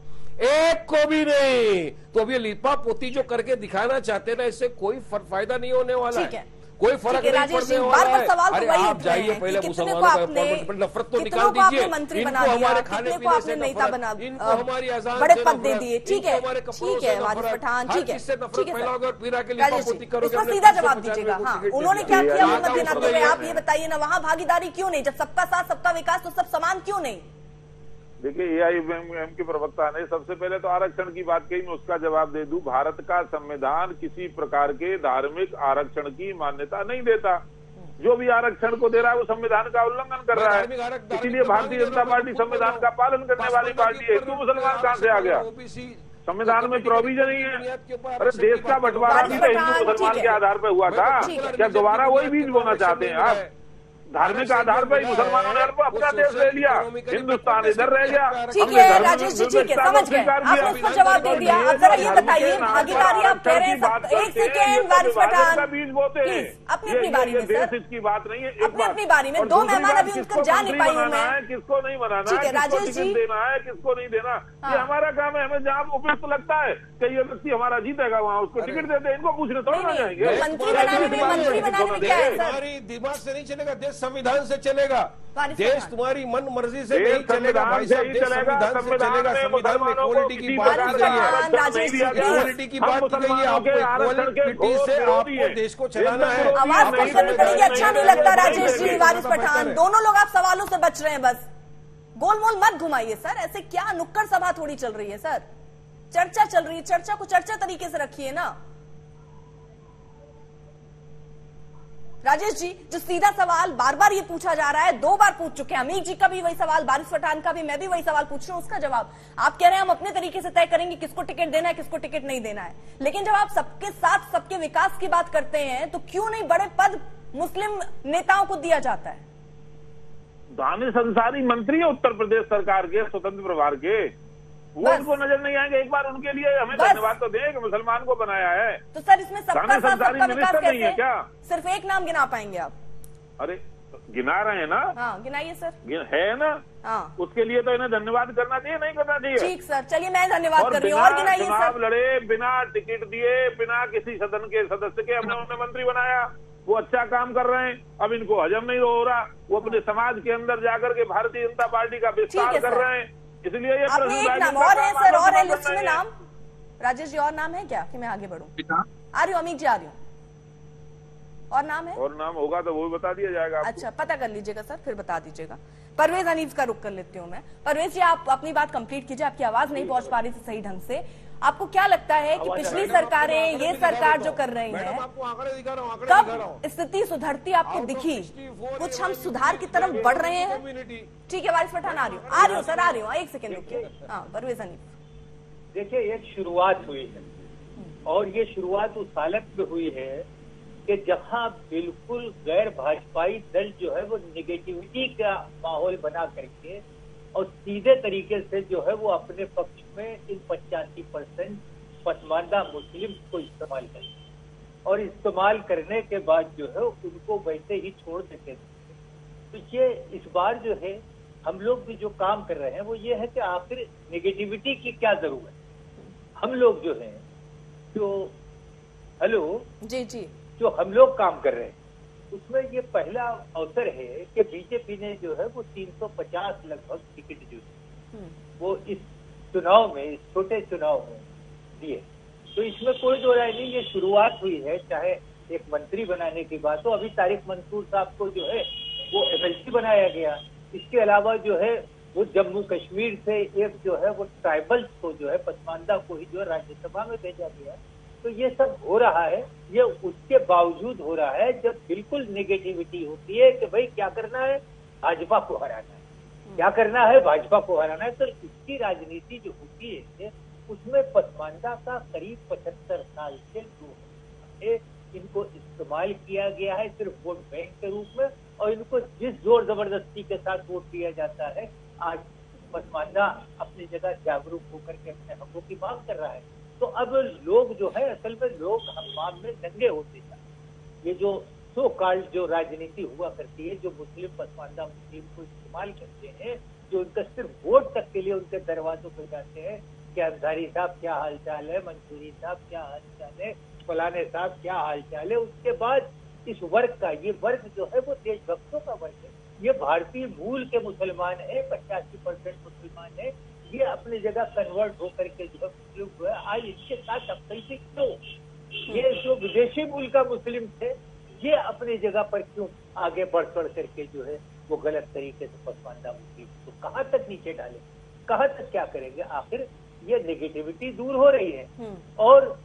एक को भी नहीं। तो अभी लिपा पोती जो करके दिखाना चाहते ना, इससे कोई फायदा नहीं होने वाला है, कोई फर्क नहीं पड़ने वाला है। अरे आप जाइए पहले मुसलमानों का नफरत तो निकाल दीजिए, इनको हमारे खाने पीने से नफरत, इनको हमारी आजाद बड़े पद दे दिए, ठीक है, हमारे कपड़ों से नफरत, हर चीज से नफरत फैलाओगे और फिर आके लिपापोती करोगे। सीधा जवाब दीजिएगा, हाँ उन्होंने क्या किया मोहम्मद बिन अब्दुल? आप ये बताइए ना, वहाँ भागीदारी क्यों नहीं? जब सबका साथ सबका विकास, तो सब समान क्यों नहीं? देखिए, एआईएमआईएम के प्रवक्ता ने सबसे पहले तो आरक्षण की बात कही, मैं उसका जवाब दे दूं। भारत का संविधान किसी प्रकार के धार्मिक आरक्षण की मान्यता नहीं देता। जो भी आरक्षण को दे रहा है वो संविधान का उल्लंघन कर रहा है। इसीलिए भारतीय जनता पार्टी संविधान का पालन करने वाली पार्टी है। हिंदू मुसलमान कहाँ से आ गया? संविधान में प्रोविजन ही है। अरे देश का बंटवारा भी तो हिंदू मुसलमान के आधार पर हुआ था, क्या दोबारा वही बीज बोना चाहते हैं आप? धार्मिक आधार पर मुसलमानों ने अपना देश ले लिया, हिंदुस्तान इधर रह गया। ठीक है राजेश जी, ठीक है, समझ गए, आपने इसका जवाब दे दिया। अब जरा ये बताइए, भागीदारी आप कह रहे हैं, एक सेकेंड वारिस पठान, बीज बोते हैं, अपनी बारी में सर, इसकी बात नहीं है, अपनी बारी में। 2 मेहमान अभी उनका जा नहीं पाई हूँ मैं, किसको नहीं बनाना, ठीक है राजेश जी, देना है किसको नहीं देना, ये हमारा काम है। हमें जहाँ उपयुक्त लगता है कि ये व्यक्ति हमारा जीतेगा, वहाँ उसको टिकट देते हैं। इनको पूछने थोड़ा ना जाएंगे। मंत्री बनाने में, मंत्री बनाने में क्या है सर? हमारी दिमाग से नहीं चलेगा, देश संविधान से चलेगा। देश तुम्हारी मन मर्जी से नहीं चलेगा भाई साहब, देश संविधान से चलेगा। संविधान में इक्वालिटी की बात की गई है, इक्वालिटी की बात की गई है। आपको इक्वालिटी से आपको देश को चलाना है, आवाज कम करनी पड़ेगी। अच्छा नहीं लगता राजेश जी, वारिस पठान, दोनों लोग आप सवालों से बच रहे हैं, बस गोलमोल मत घुमाइए सर। ऐसे क्या नुक्कड़ सभा थोड़ी चल रही है सर, चर्चा चल रही है, चर्चा को चर्चा तरीके से रखिए ना। राजेश जी, जो सीधा सवाल बार बार ये पूछा जा रहा है, 2 बार पूछ चुके हैं, अमीर जी का भी वही सवाल, वारिस पठान का भी, मैं भी वही सवाल पूछ रही हूँ, उसका जवाब आप कह रहे हैं हम अपने तरीके से तय करेंगे किसको टिकट देना है, किसको टिकट नहीं देना है। लेकिन जब आप सबके साथ सबके विकास की बात करते हैं, तो क्यों नहीं बड़े पद मुस्लिम नेताओं को दिया जाता है? दानिश अंसारी मंत्री है उत्तर प्रदेश सरकार के, स्वतंत्र प्रभार के, वो उनको नजर नहीं आएंगे। एक बार उनके लिए हमें धन्यवाद तो दें कि मुसलमान को बनाया है। तो सर इसमें सबका साथ सबका विकास नहीं है क्या? सिर्फ एक नाम गिना पाएंगे आप? अरे गिना रहे हैं ना, हाँ गिनाइए सर, है ना, हाँ उसके लिए तो इन्हें धन्यवाद करना चाहिए, नहीं करना चाहिए? ठीक सर, चलिए मैं धन्यवाद कर रही हूँ। और गिनाइए सर। लड़े बिना टिकट दिए, बिना किसी सदन के सदस्य के हमने उन्हें मंत्री बनाया, वो अच्छा काम कर रहे हैं। अब इनको हजम नहीं हो रहा, वो अपने समाज के अंदर जाकर के भारतीय जनता पार्टी का विस्तार कर रहे हैं, इसलिए ये एक नाम और है सर, और है लिस्ट में नाम। राजेश जी और नाम है क्या कि मैं आगे बढ़ूं? आ रही हूँ अमीर जी, आ रही हूँ। और नाम है? और नाम होगा तो वो भी बता दिया जाएगा आपको। अच्छा पता कर लीजिएगा सर, फिर बता दीजिएगा। परवेज हनीफ का रुख कर लेती हूँ मैं। परवेज जी आप अपनी बात कंप्लीट कीजिए, आपकी आवाज नहीं पहुंच पा रही थी सही ढंग से। आपको क्या लगता है कि पिछली सरकारें, ये सरकार जो कर रही है, कब स्थिति सुधरती आपको दिखी? कुछ हम सुधार की तरफ बढ़ रहे हैं? ठीक है वारिस पठान, आ रही हूँ सर, आ रही हूँ, एक सेकेंड रुकिए। हाँ परवेज हनीफ, देखिए एक शुरुआत हुई है और ये शुरुआत उस हालत में हुई है कि जहां बिल्कुल गैर भाजपाई दल जो है वो निगेटिविटी का माहौल बना करके और सीधे तरीके से जो है वो अपने पक्ष में इन 85% पसमानदा मुस्लिम को इस्तेमाल करें और इस्तेमाल करने के बाद जो है उनको वैसे ही छोड़ देते थे। तो ये इस बार जो है हम लोग भी जो काम कर रहे हैं वो ये है कि आखिर नेगेटिविटी की क्या जरूरत है। हम लोग जो है जो जी जो हम लोग काम कर रहे हैं उसमें ये पहला अवसर है कि बीजेपी ने जो है वो 350 लगभग टिकट जो वो इस चुनाव में, इस छोटे चुनाव में दिए। तो इसमें कोई दो राय नहीं, ये शुरुआत हुई है। चाहे एक मंत्री बनाने की बात हो, अभी तारिक मंसूर साहब को जो है वो एमएलसी बनाया गया। इसके अलावा जो है वो जम्मू कश्मीर से एक जो है वो ट्राइबल्स को जो है पसमानदा को ही जो है राज्यसभा में भेजा गया। तो ये सब हो रहा है, ये उसके बावजूद हो रहा है जब बिल्कुल नेगेटिविटी होती है कि भाई क्या करना है, भाजपा को हराना है, क्या करना है, भाजपा को हराना है। तो इसकी राजनीति जो होती है उसमें पसमानदा का करीब 75 साल से जो है इनको इस्तेमाल किया गया है सिर्फ वोट बैंक के रूप में, और इनको जिस जोर जबरदस्ती के साथ वोट दिया जाता है, आज पसमानदा अपनी जगह जागरूक होकर के अपने हकों की मांग कर रहा है। तो अब लोग जो है असल में लोग हमाम में दंगे होते जाते। ये जो सो कॉल्ड जो राजनीति हुआ करती है, जो मुस्लिम पसमानदा मुस्लिम को इस्तेमाल करते हैं, जो उनका सिर्फ वोट तक के लिए उनके दरवाजों पर जाते हैं कि अंसारी साहब क्या हाल चाल है, मंसूरी साहब क्या हाल चाल है, फलाने साहब क्या हाल चाल है। उसके बाद इस वर्ग का, ये वर्ग जो है वो देशभक्तों का वर्ग है, ये भारतीय मूल के मुसलमान है, 85% मुसलमान है, ये अपनी जगह कन्वर्ट होकर के जो है मुस्लिम हुए। आज इसके साथ अब कैसे क्यों ये जो विदेशी मूल का मुस्लिम थे ये अपनी जगह पर क्यों आगे बढ़ करके जो है वो गलत तरीके से पसमानदा मुस्लिम तो कहाँ तक नीचे डाले, कहाँ तक क्या करेंगे? आखिर ये नेगेटिविटी दूर हो रही है। और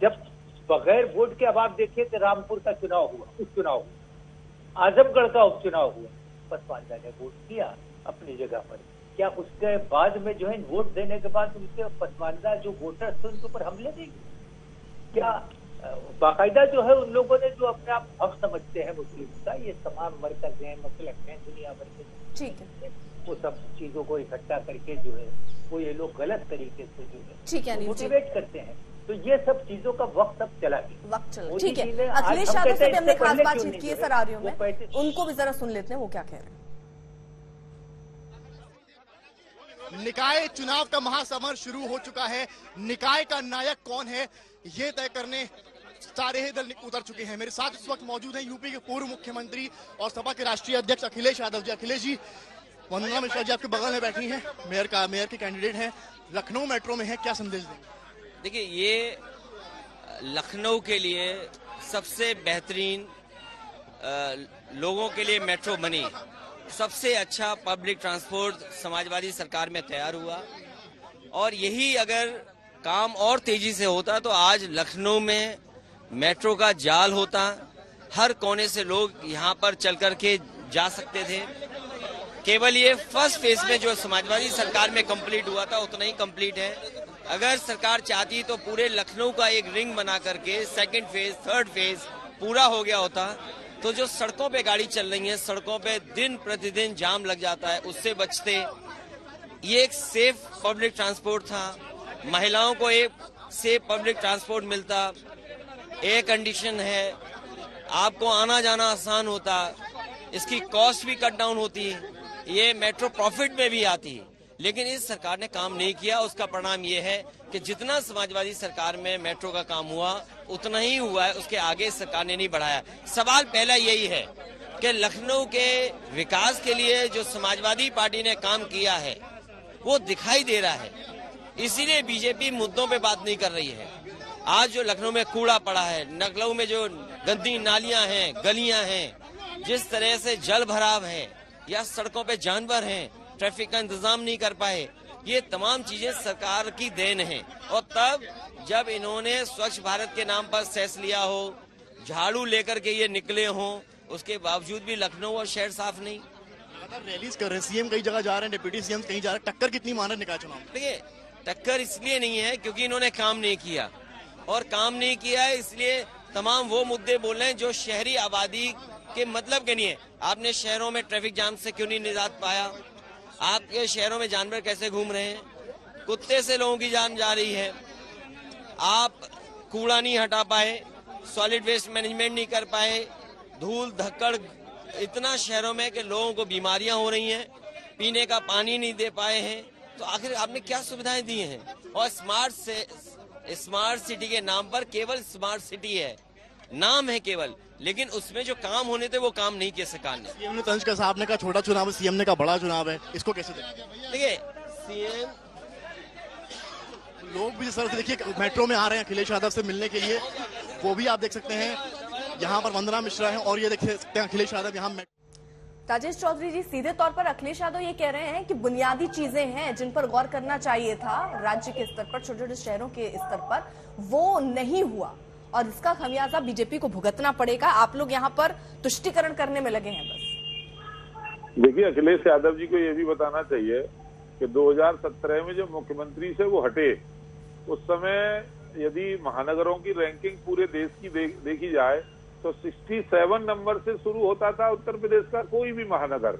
जब बगैर वोट के अब आप देखिए कि रामपुर का चुनाव हुआ, उपचुनाव हुआ, आजमगढ़ का उपचुनाव हुआ, पसमानदा ने वोट किया अपनी जगह पर। क्या उसके बाद में जो है वोट देने के बाद उनके पसमानदा जो वोटर थे उनके ऊपर हमले नहीं? क्या बाकायदा जो है उन लोगों ने जो अपने आप हक समझते हैं मुस्लिम का, ये तमाम मरकज हैं, मसलक हैं दुनिया भर के, ठीक है, वो सब चीजों को इकट्ठा करके जो है वो ये लोग गलत तरीके से जो है मोटिवेट करते हैं। तो ये सब चीजों का वक्त अब चला गया, ठीक है। अखिलेश यादव से भी हमने खास बातचीत की है सर, आ रही हूँ मैं, उनको भी जरा सुन लेते हैं वो क्या कह रहे हैं। निकाय चुनाव का महासमर शुरू हो चुका है। निकाय का नायक कौन है ये तय करने सारे ही दल उतर चुके हैं। मेरे साथ इस वक्त मौजूद हैं यूपी के पूर्व मुख्यमंत्री और सपा के राष्ट्रीय अध्यक्ष अखिलेश यादव जी। अखिलेश जी, वंदना मिश्रा जी आपके बगल में बैठी हैं, मेयर के कैंडिडेट हैं, लखनऊ मेट्रो में है, क्या संदेश देंगे? देखिए, ये लखनऊ के लिए सबसे बेहतरीन लोगों के लिए मेट्रो बनी, सबसे अच्छा पब्लिक ट्रांसपोर्ट समाजवादी सरकार में तैयार हुआ। और यही अगर काम और तेजी से होता तो आज लखनऊ में मेट्रो का जाल होता, हर कोने से लोग यहाँ पर चल कर के जा सकते थे। केवल ये फर्स्ट फेज में जो समाजवादी सरकार में कंप्लीट हुआ था उतना ही कंप्लीट है। अगर सरकार चाहती तो पूरे लखनऊ का एक रिंग बना करके सेकंड फेज, थर्ड फेज पूरा हो गया होता। तो जो सड़कों पे गाड़ी चल रही है, सड़कों पे दिन प्रतिदिन जाम लग जाता है, उससे बचते। ये एक सेफ पब्लिक ट्रांसपोर्ट था, महिलाओं को एक सेफ पब्लिक ट्रांसपोर्ट मिलता, एयर कंडीशन है, आपको आना जाना आसान होता, इसकी कॉस्ट भी कट डाउन होती, ये मेट्रो प्रॉफिट में भी आती। लेकिन इस सरकार ने काम नहीं किया। उसका परिणाम ये है कि जितना समाजवादी सरकार में मेट्रो का काम हुआ उतना ही हुआ है, उसके आगे सरकार ने नहीं बढ़ाया। सवाल पहला यही है कि लखनऊ के विकास के लिए जो समाजवादी पार्टी ने काम किया है वो दिखाई दे रहा है, इसीलिए बीजेपी मुद्दों पे बात नहीं कर रही है। आज जो लखनऊ में कूड़ा पड़ा है, लखनऊ में जो गंदी नालियां हैं, गलियां हैं, जिस तरह से जल भराव है या सड़कों पे जानवर हैं, ट्रैफिक का इंतजाम नहीं कर पाए, ये तमाम चीजें सरकार की देन है। और तब जब इन्होंने स्वच्छ भारत के नाम पर सेस लिया हो, झाड़ू लेकर के ये निकले हों, उसके बावजूद भी लखनऊ और शहर साफ नहीं। रैलीज कर रहे हैं, सीएम कई जगह जा रहे हैं, डिप्टी सीएम कहीं जा रहे हैं, टक्कर कितनी मान रहे निकाय चुनाव? देखिए, टक्कर इसलिए नहीं है क्योंकि इन्होंने काम नहीं किया, और काम नहीं किया है इसलिए तमाम वो मुद्दे बोल रहे हैं जो शहरी आबादी के मतलब के नहीं है। आपने शहरों में ट्रैफिक जाम से क्यों नहीं निजात पाया? आपके शहरों में जानवर कैसे घूम रहे हैं? कुत्ते से लोगों की जान जा रही है। आप कूड़ा नहीं हटा पाए, सॉलिड वेस्ट मैनेजमेंट नहीं कर पाए, धूल धक्कड़ इतना शहरों में कि लोगों को बीमारियां हो रही हैं, पीने का पानी नहीं दे पाए हैं। तो आखिर आपने क्या सुविधाएं दी हैं? और स्मार्ट सिटी के नाम पर केवल स्मार्ट सिटी है, नाम है केवल, लेकिन उसमें जो काम होने थे वो काम नहीं किए सरकार ने। सीएम ने तंज कसा, आपने कहा छोटा चुनाव है, सीएम ने कहा बड़ा चुनाव है, इसको कैसे देखें? देखिए, सीएम लोग भी जिस तरह से देखिए मेट्रो में आ रहे हैं अखिलेश यादव से मिलने के लिए, वो भी आप देख सकते हैं। यहाँ पर वंदना मिश्रा है और ये देख सकते हैं अखिलेश यादव यहाँ। राजेश चौधरी जी, सीधे तौर पर अखिलेश यादव ये कह रहे हैं कि बुनियादी चीजें हैं जिन पर गौर करना चाहिए था राज्य के स्तर पर, छोटे छोटे शहरों के स्तर पर, वो नहीं हुआ और इसका खमियाजा बीजेपी को भुगतना पड़ेगा। आप लोग यहाँ पर तुष्टीकरण करने में लगे हैं बस। देखिए, अखिलेश यादव जी को ये भी बताना चाहिए कि 2017 में जब मुख्यमंत्री से वो हटे, उस समय यदि महानगरों की रैंकिंग पूरे देश की देखी जाए तो 67 नंबर से शुरू होता था उत्तर प्रदेश का कोई भी महानगर।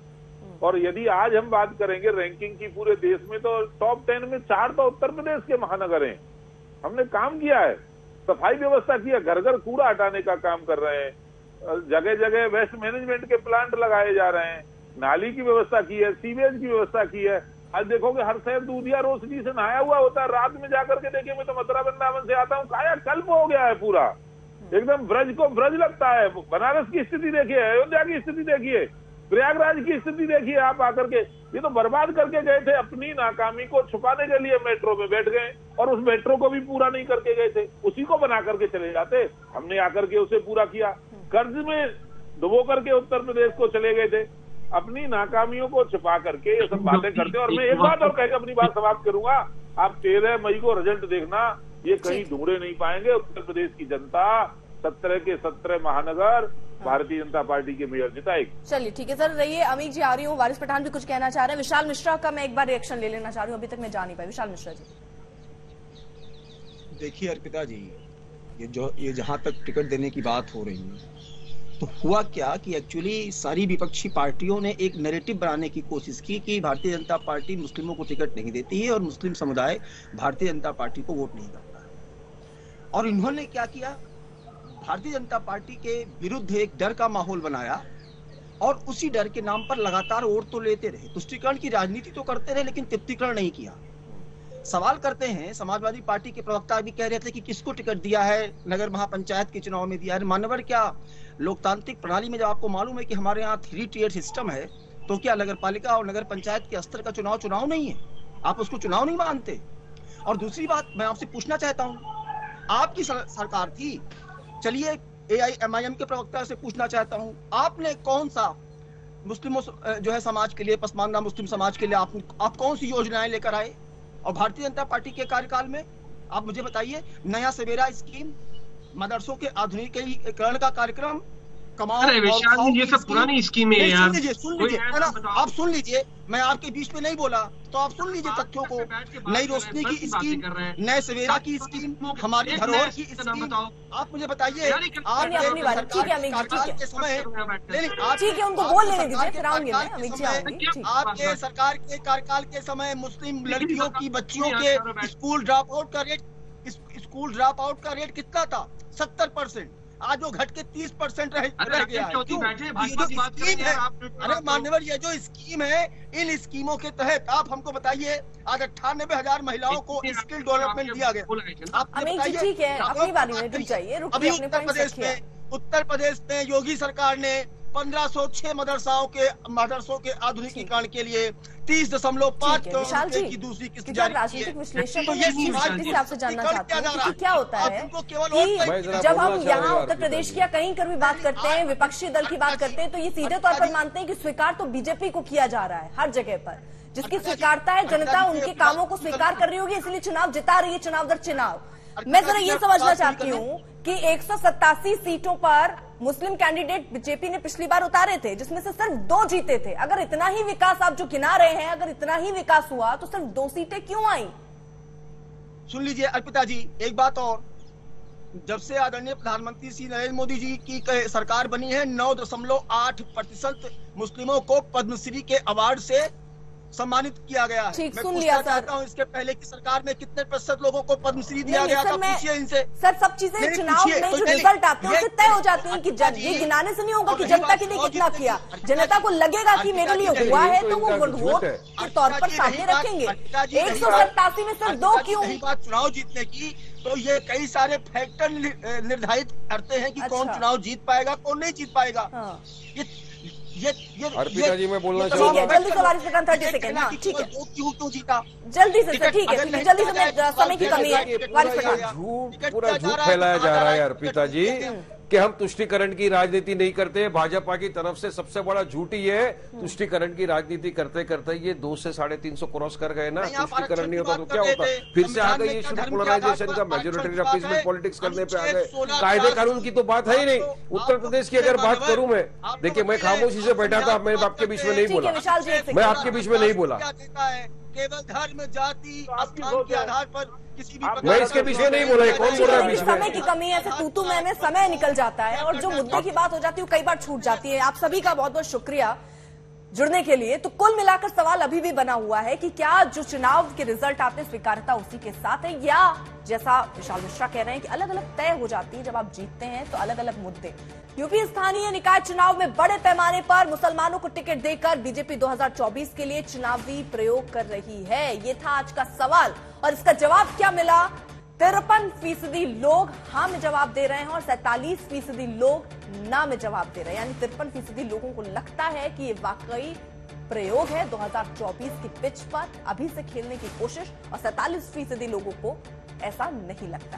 और यदि आज हम बात करेंगे रैंकिंग की पूरे देश में, तो टॉप 10 में 4 तो उत्तर प्रदेश के महानगर हैं। हमने काम किया है, सफाई व्यवस्था की है, घर घर कूड़ा हटाने का काम कर रहे हैं, जगह जगह वेस्ट मैनेजमेंट के प्लांट लगाए जा रहे हैं, नाली की व्यवस्था की है, सीवेज की व्यवस्था की है। आज देखोगे हर शहर दूधिया रोशनी से नहाया हुआ होता है। रात में जाकर के देखिए, मैं तो मथुरा वृंदावन से आता हूँ, काया कल्प हो गया है पूरा, एकदम ब्रज को ब्रज लगता है। बनारस की स्थिति देखिए, अयोध्या की स्थिति देखिए, प्रयागराज की स्थिति देखिए। आप आकर के ये तो बर्बाद करके गए थे, अपनी नाकामी को छुपाने के लिए मेट्रो में बैठ गए और उस मेट्रो को भी पूरा नहीं करके गए थे, उसी को बना करके चले जाते। हमने आकर के उसे पूरा किया, कर्ज में डुबो करके उत्तर प्रदेश को चले गए थे, अपनी नाकामियों को छुपा करके ये सब बातें करते। और मैं एक बात और कहकर अपनी बात समाप्त करूंगा, आप 13 मई को रिजल्ट देखना, ये कहीं ढूंढे नहीं पाएंगे। उत्तर प्रदेश की जनता 17 के 17 महानगर भारतीय जनता पार्टी के मेयर जिताएगी। चलिए ठीक है सर, रहिए। अमित जी आ रही हूँ, वारिस पठान भी कुछ कहना चाह रहे हैं। विशाल मिश्रा का मैं एक बार रिएक्शन ले लेना चाह रही हूँ, अभी तक मैं जा नहीं पाई। विशाल मिश्रा जी। देखिए अर्पिता जी, ये जहां तक टिकट देने की बात हो रही है, तो हुआ क्या कि एक्चुअली सारी विपक्षी पार्टियों ने एक नैरेटिव बनाने की कोशिश की कि भारतीय जनता पार्टी मुस्लिमों को टिकट नहीं देती है और मुस्लिम समुदाय भारतीय जनता पार्टी को वोट नहीं करता है। और इन्होंने क्या किया, भारतीय जनता पार्टी के विरुद्ध एक डर का माहौल बनाया और उसी डर के नाम पर लगातार वोट तो लेते रहे, तुष्टीकरण की राजनीति तो करते रहे, लेकिन तृप्तिकरण नहीं किया। सवाल करते हैं, समाजवादी पार्टी के प्रवक्ता भी कह रहे थे कि किसको टिकट दिया है, नगर महापंचायत के चुनाव में दिया है। मान्यवर, क्या लोकतांत्रिक प्रणाली में जब आपको मालूम है कि हमारे यहाँ 3 टियर सिस्टम है, तो क्या नगर पालिका और नगर पंचायत के स्तर का चुनाव नहीं है? आप उसको चुनाव नहीं मानते? और दूसरी बात मैं आपसे पूछना चाहता हूँ, आपकी सरकार थी, चलिए AIMIM के प्रवक्ता से पूछना चाहता हूँ, आपने कौन सा मुस्लिमों जो है समाज के लिए, पसमानदा मुस्लिम समाज के लिए आप कौन सी योजनाएं लेकर आए? और भारतीय जनता पार्टी के कार्यकाल में आप मुझे बताइए, नया सवेरा स्कीम, मदरसों के आधुनिकीकरण का कार्यक्रम, कमाल, ये सब पुरानी स्कीमें हैं यार। सुन लीजिए, आप सुन लीजिए, मैं आपके बीच में नहीं बोला, तो आप सुन लीजिए तथ्यों को। नई रोशनी की स्कीम, नए सवेरा की स्कीम, हमारी धरोहर की स्कीम, आप मुझे बताइए, आपके सरकार के कार्यकाल के समय मुस्लिम लड़कियों की, बच्चियों के स्कूल ड्रॉप आउट का रेट कितना था? 70%। आज वो घट के 30% रह गया है। क्यों? ये जो स्कीम है, अरे मान्यवर, ये जो स्कीम है, इन स्कीमों के तहत आप हमको बताइए, आज 98,000 महिलाओं को स्किल डेवलपमेंट दिया गया। आप ठीक है, अपनी बारी में रुक जाइए। अभी उत्तर प्रदेश में योगी सरकार ने 1506 मदरसों के आधुनिकीकरण के लिए 30.5 करोड़ रुपए की दूसरी किस्त जारी की है। तो ये से आपसे जानना चाहते हैं कि क्या होता है कि जब हम यहाँ उत्तर प्रदेश की या कहीं कर भी बात करते हैं, विपक्षी दल की बात करते हैं, तो ये सीधे तौर पर मानते हैं कि स्वीकार तो बीजेपी को किया जा रहा है हर जगह पर, जिसकी स्वीकारता है जनता, उनके कामों को स्वीकार कर रही होगी, इसलिए चुनाव जिता रही है चुनाव दर चुनाव। मैं जरा ये समझना चाहती हूँ कि 187 सीटों पर मुस्लिम कैंडिडेट बीजेपी ने पिछली बार उतारे थे, जिसमें से सिर्फ 2 जीते थे। अगर इतना ही विकास आप जो गिना रहे हैं, अगर इतना ही विकास हुआ तो सिर्फ 2 सीटें क्यों आई? सुन लीजिए अर्पिता जी, एक बात और, जब से आदरणीय प्रधानमंत्री श्री नरेंद्र मोदी जी की सरकार बनी है, 9.8% मुस्लिमों को पद्मश्री के अवार्ड से सम्मानित किया गया है। ठीक, मैं सुन लिया सर। चाहता हूं इसके पहले की सरकार में कितने प्रतिशत लोगों को पद्मश्री दिया गया था? पूछिए इनसे। सर, सब चीजें चुनाव में जो रिजल्ट आते हैं उससे तय हो जाती हैं कि ये गिनाने से नहीं होगा कि जनता के लिए कितना किया। जनता को लगेगा कि मेरे लिए हुआ है तो वो वोट के तौर पर सामने रखेंगे। 187 में सिर्फ 2 क्यों? बात चुनाव जीतने की, तो ये कई सारे फैक्टर निर्धारित करते हैं कि कौन चुनाव जीत पाएगा, कौन नहीं जीत पाएगा। ये अर्पिता जी मैं बोलना चाहूंगा, जल्दी से 30 सेकंड। हाँ ठीक है, क्यों जीता जल्दी से सर, ठीक है, जल्दी से, समय की कमी है। पूरा झूठ फैलाया जा रहा है अर्पिता जी कि हम तुष्टीकरण की राजनीति नहीं करते। भाजपा की तरफ से सबसे बड़ा झूठ ही है, तुष्टीकरण की राजनीति करते करते ये 200 से 350 क्रॉस कर गए ना। तुष्टीकरण नहीं होता तो क्या होता? फिर से आ गई ये शुरू पोलराइजेशन का, मेजोरिटी अपीसमेंट पॉलिटिक्स करने पे आ गए। कायदे कानून की तो बात है ही नहीं। उत्तर प्रदेश की अगर बात करूं मैं, देखिए मैं खामोशी से बैठा था, मैं आपके बीच में नहीं बोला, मैं आपके बीच में नहीं बोला, केवल धर्म, जाति, स्थान के आधार पर किसी भी, मैं इसके बीच में नहीं बोला। कौन बोल रहा है बीच में? समय की कमी है, तू में समय निकल जाता है और जो मुद्दे की बात हो जाती है वो कई बार छूट जाती है। आप सभी का बहुत बहुत शुक्रिया जुड़ने के लिए। तो कुल मिलाकर सवाल अभी भी बना हुआ है कि क्या जो चुनाव के रिजल्ट आते स्वीकार्यता उसी के साथ है, या जैसा विशाल मिश्रा कह रहे हैं कि अलग अलग तय हो जाती है जब आप जीतते हैं तो अलग अलग मुद्दे। यूपी स्थानीय निकाय चुनाव में बड़े पैमाने पर मुसलमानों को टिकट देकर बीजेपी 2024 के लिए चुनावी प्रयोग कर रही है। ये था आज का सवाल और इसका जवाब क्या मिला? 53% लोग हाँ में जवाब दे रहे हैं और 47% लोग ना में जवाब दे रहे हैं। यानी 53% लोगों को लगता है कि ये वाकई प्रयोग है 2024 की पिच पर अभी से खेलने की कोशिश, और 47% लोगों को ऐसा नहीं लगता है।